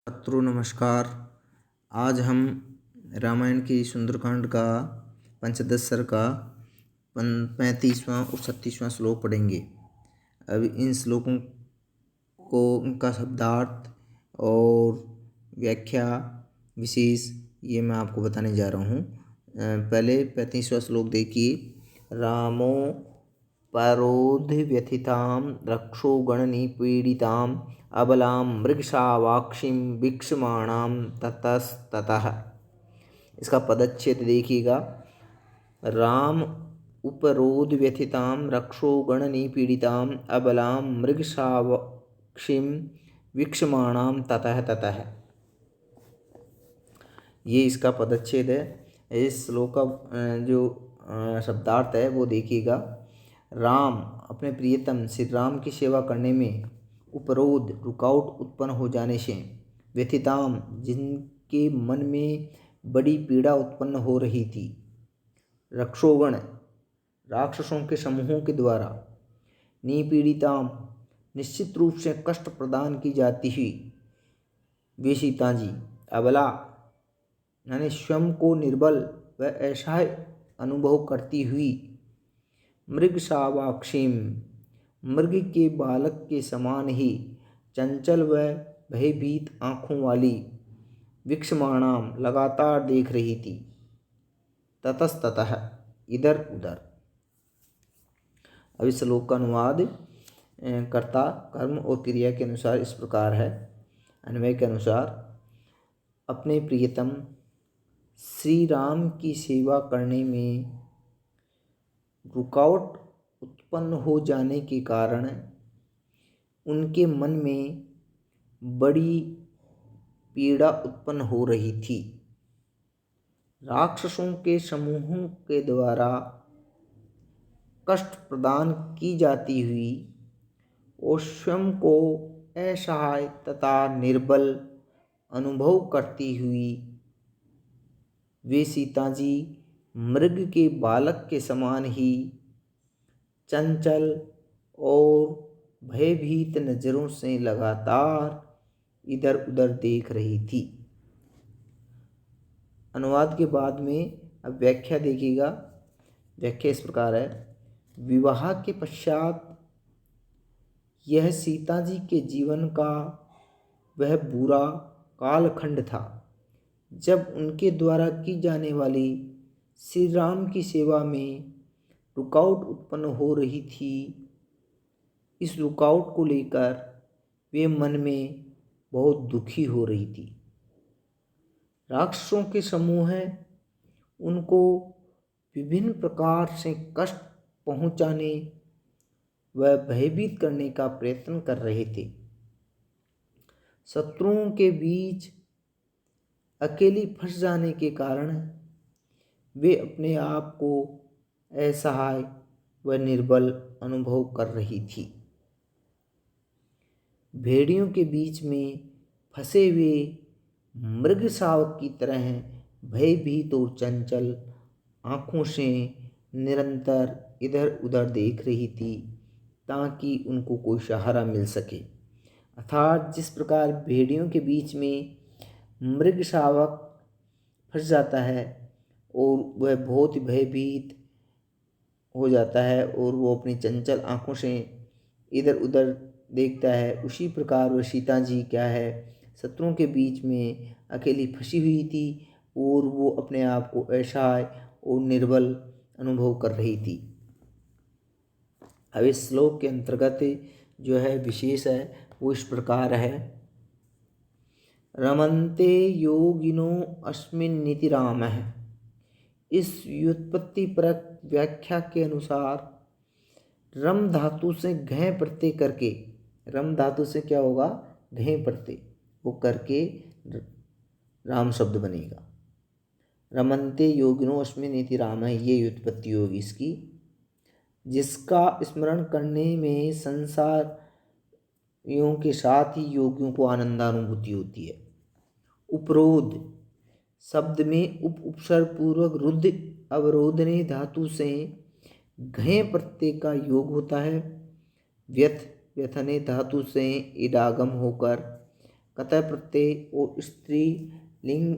छात्रों नमस्कार। आज हम रामायण की सुंदरकांड का पंचदश सर्ग का 35वां और 36वां श्लोक पढ़ेंगे। अब इन श्लोकों को उनका शब्दार्थ और व्याख्या विशेष ये मैं आपको बताने जा रहा हूँ। पहले 35वां श्लोक देखिए। रामो परोध व्यथितां रक्षो गणनिपीडितां अबलां मृगशावाक्षीं वीक्षमाणां ततस्ततः। इसका पदच्छेद देखिएगा। राम उपरोध व्यथितां रक्षो गणनिपीडितां अबलां मृगशावाक्षीं वीक्षमाणां ततः ततः। ये इसका पदच्छेद है। इस श्लोक का जो शब्दार्थ है वो देखिएगा। राम अपने प्रियतम श्री राम की सेवा करने में उपरोध रुकावट उत्पन्न हो जाने से, व्यथिताम जिनके मन में बड़ी पीड़ा उत्पन्न हो रही थी, रक्षोगण राक्षसों के समूहों के द्वारा, निपीड़िताम निश्चित रूप से कष्ट प्रदान की जाती हुई वे सीता जी, अबला यानी स्वयं को निर्बल व असहाय अनुभव करती हुई, मृगशावाक्षीम मृग के बालक के समान ही चंचल व भयभीत आँखों वाली, वीक्षमाणाम लगातार देख रही थी, ततस्ततः इधर उधर। अब इस श्लोक का अनुवाद कर्ता कर्म और क्रिया के अनुसार इस प्रकार है। अन्वय के अनुसार, अपने प्रियतम श्री राम की सेवा करने में रुकावट उत्पन्न हो जाने के कारण उनके मन में बड़ी पीड़ा उत्पन्न हो रही थी। राक्षसों के समूहों के द्वारा कष्ट प्रदान की जाती हुई और स्वयं को असहाय तथा निर्बल अनुभव करती हुई वे सीता जी मृग के बालक के समान ही चंचल और भयभीत नज़रों से लगातार इधर उधर देख रही थी। अनुवाद के बाद में अब व्याख्या देखिएगा। व्याख्या इस प्रकार है। विवाह के पश्चात यह सीता जी के जीवन का वह बुरा कालखंड था जब उनके द्वारा की जाने वाली श्री राम की सेवा में रुकावट उत्पन्न हो रही थी। इस रुकावट को लेकर वे मन में बहुत दुखी हो रही थी। राक्षसों के समूह उनको विभिन्न प्रकार से कष्ट पहुंचाने व भयभीत करने का प्रयत्न कर रहे थे। शत्रुओं के बीच अकेली फंस जाने के कारण वे अपने आप को असहाय व निर्बल अनुभव कर रही थी। भेड़ियों के बीच में फंसे हुए मृग शावक की तरह भयभीत और चंचल आँखों से निरंतर इधर उधर देख रही थी ताकि उनको कोई सहारा मिल सके। अर्थात जिस प्रकार भेड़ियों के बीच में मृग शावक फंस जाता है और वह बहुत ही भयभीत हो जाता है और वो अपनी चंचल आँखों से इधर उधर देखता है, उसी प्रकार वह सीता जी क्या है, शत्रुओं के बीच में अकेली फंसी हुई थी और वो अपने आप को असहाय और निर्बल अनुभव कर रही थी। अब इस श्लोक के अंतर्गत जो है विशेष है वो इस प्रकार है। रमन्ते योगिनो अस्मिन्निति रामः। इस व्युत्पत्ति परक व्याख्या के अनुसार रम धातु से घय प्रत्यय करके, रम धातु से क्या होगा, घय प्रत्यय वो करके राम शब्द बनेगा। रमन्ते योगिनो अस्मिन्निति रामः, ये व्युत्पत्ति होगी इसकी, जिसका स्मरण करने में संसारियों के साथ ही योगियों को आनंदानुभूति होती है। उपरोध शब्द में उपसर्ग पूर्वक रुद्ध अवरोधने धातु से घय प्रत्यय का योग होता है। व्यथ व्यथने धातु से इडागम होकर कतः प्रत्यय और स्त्री लिंग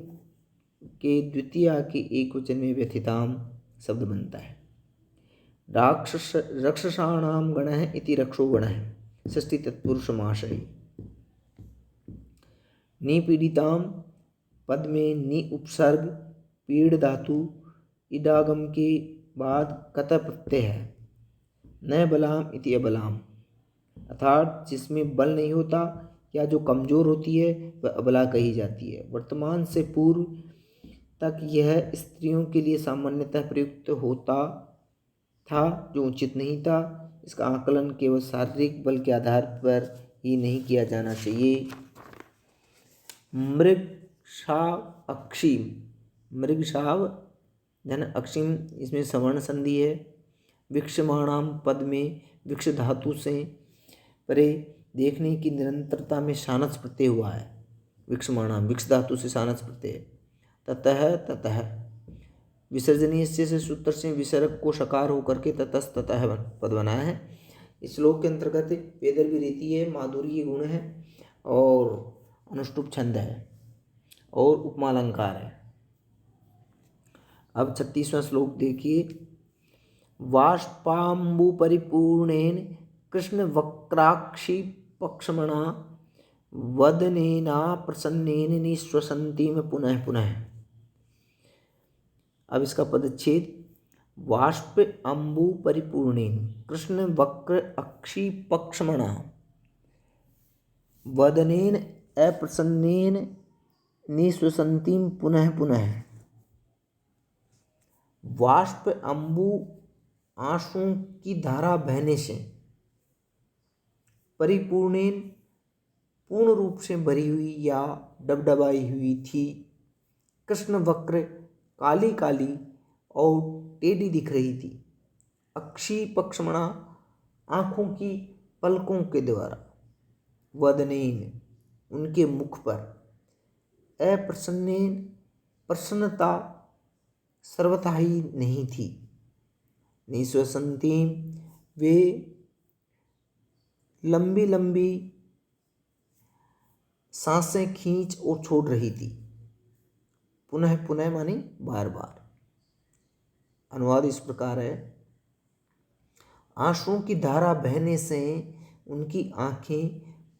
के द्वितीया के एक वचन में व्यथिताम शब्द बनता है। राक्षसाणाम गणः इति रक्षो गणः षष्ठी तत्पुरुषमाशय। निपीड़िताम पद में नि उपसर्ग पीड़ धातु इडागम के बाद कतः प्रत्यय है। न बलाम इति अबलाम, अर्थात जिसमें बल नहीं होता या जो कमजोर होती है वह अबला कही जाती है। वर्तमान से पूर्व तक यह स्त्रियों के लिए सामान्यतः प्रयुक्त होता था, जो उचित नहीं था। इसका आकलन केवल शारीरिक बल के आधार पर ही नहीं किया जाना चाहिए। मृगशाव अक्षिम, मृगशाव धन अक्षिम, इसमें सवर्ण संधि है। विक्षमाणाम पद में विक्ष धातु से परे देखने की निरंतरता में शानच प्रत्यय हुआ है। विक्षमाणाम विक्ष धातु से शानच प्रत्यय। ततः ततः विसर्जनीय से सूत्र से विसर्ग को शकार होकर के ततस ततः पद बनाया है। इस श्लोक के अंतर्गत वेदर्भी रीति है, माधुर्य गुण है और अनुष्टुप छंद है और उपमालंकार है। अब 36वां श्लोक देखिए। वाष्पाम्बु परिपूर्णेन कृष्ण वक्राक्षी पक्षमणा वदनेना प्रसन्नेन निश्वसन्तीम पुनः पुनः। अब इसका पदच्छेद। वाष्प अम्बु परिपूर्णेन कृष्ण वक्र अक्षी पक्षमणा वदनेन अप्रसन्नेन निश्वसन्तीम पुनः पुनः। वाष्प अम्बु आंसुओं की धारा बहने से, परिपूर्णेन पूर्ण रूप से भरी हुई या डबडबाई हुई थी। कृष्ण वक्र काली काली और टेढ़ी दिख रही थी। अक्षी पक्षमणा आँखों की पलकों के द्वारा। वदनेन उनके मुख पर। अप्रसन्नेन प्रसन्नता सर्वथा ही नहीं थी। निश्वसन्तीम वे लंबी लंबी सांसें खींच और छोड़ रही थी। पुनः पुनः मानी बार बार। अनुवाद इस प्रकार है। आंसुओं की धारा बहने से उनकी आंखें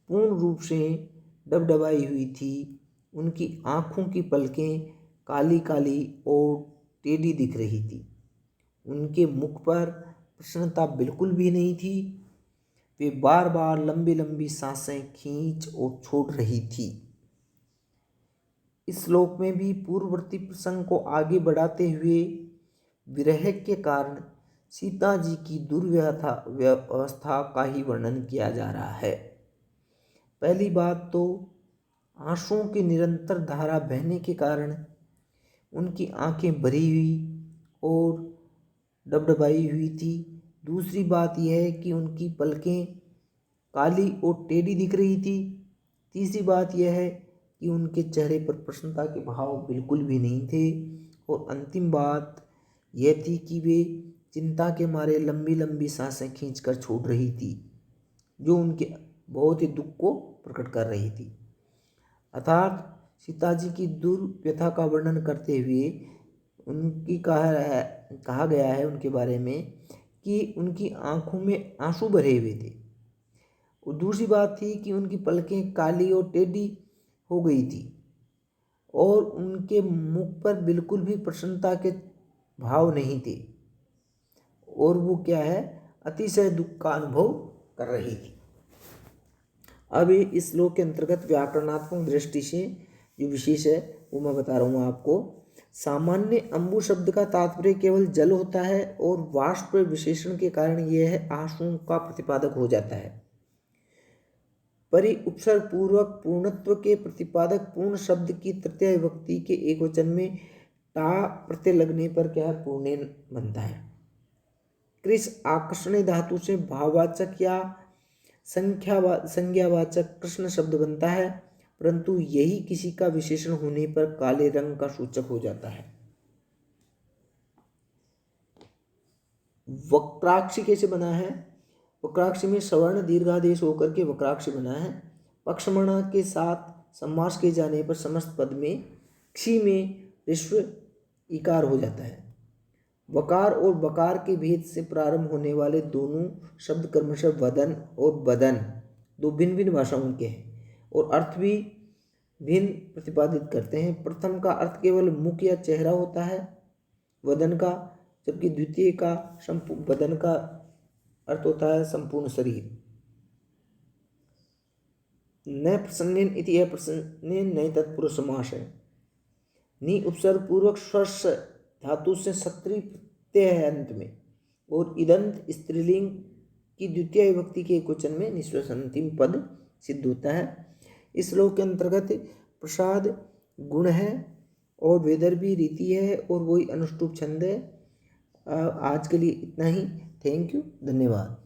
पूर्ण रूप से डबडबाई हुई थी। उनकी आंखों की पलकें काली काली और टेढ़ी दिख रही थी। उनके मुख पर प्रसन्नता बिल्कुल भी नहीं थी। वे बार बार लंबी लंबी सांसें खींच और छोड़ रही थी। इस श्लोक में भी पूर्ववर्ती प्रसंग को आगे बढ़ाते हुए विरह के कारण सीता जी की दुर्व्यवस्था का ही वर्णन किया जा रहा है। पहली बात तो आंसुओं की निरंतर धारा बहने के कारण उनकी आंखें भरी हुई और डबडबाई हुई थी। दूसरी बात यह है कि उनकी पलकें काली और टेढ़ी दिख रही थी। तीसरी बात यह है कि उनके चेहरे पर प्रसन्नता के भाव बिल्कुल भी नहीं थे। और अंतिम बात यह थी कि वे चिंता के मारे लंबी लंबी सांसें खींचकर छोड़ रही थी, जो उनके बहुत ही दुख को प्रकट कर रही थी। अर्थात सीता जी की दुर्व्यथा का वर्णन करते हुए उनकी कहा गया है उनके बारे में कि उनकी आंखों में आंसू भरे हुए थे। और दूसरी बात थी कि उनकी पलकें काली और टेढ़ी हो गई थी और उनके मुख पर बिल्कुल भी प्रसन्नता के भाव नहीं थे और वो क्या है, अतिशय दुख का अनुभव कर रही थी। अब इस श्लोक के अंतर्गत व्याकरणात्मक दृष्टि से जो विशेष है वो मैं बता रहा हूँ आपको। सामान्य अम्बु शब्द का तात्पर्य केवल जल होता है और वाष्प विशेषण के कारण यह आंसुओं का प्रतिपादक हो जाता है। परि उपसर्ग पूर्वक पूर्णत्व के प्रतिपादक पूर्ण शब्द की तृतीय विभक्ति के एक वचन में टा प्रत्यय लगने पर क्या है, पूर्णेन बनता है। कृष आकर्षण धातु से भाववाचक या संज्ञावाचक कृष्ण शब्द बनता है, परंतु यही किसी का विशेषण होने पर काले रंग का सूचक हो जाता है। वक्राक्षी कैसे बना है? वक्राक्षी में सवर्ण दीर्घादेश होकर के वक्राक्षी बना है। पक्षमणा के साथ समास किए जाने पर समस्त पद में क्षी में ऋस्व इकार हो जाता है। वकार और बकार के भेद से प्रारंभ होने वाले दोनों शब्द क्रमशः वदन और बदन दो भिन्न भिन्न भाषाओं के हैं और अर्थ भी भिन्न प्रतिपादित करते हैं। प्रथम का अर्थ केवल मुख या चेहरा होता है वदन का, जबकि द्वितीय का बदन का अर्थ होता है संपूर्ण शरीर। न प्रसन्नेन इति अप्रसन्नेन नए तत्पुरुष समास है। नि उपसर्ग पूर्वक स्वर्श धातु से सत्री प्रत्यय है अंत में, और इदंत स्त्रीलिंग की द्वितीय विभक्ति के एकवचन में निःश्रेष अंतिम पद सिद्ध होता है। इस श्लोक के अंतर्गत प्रसाद गुण है और वेदर्भी रीति है और वही अनुष्टुप छंद है। आज के लिए इतना ही। थैंक यू, धन्यवाद।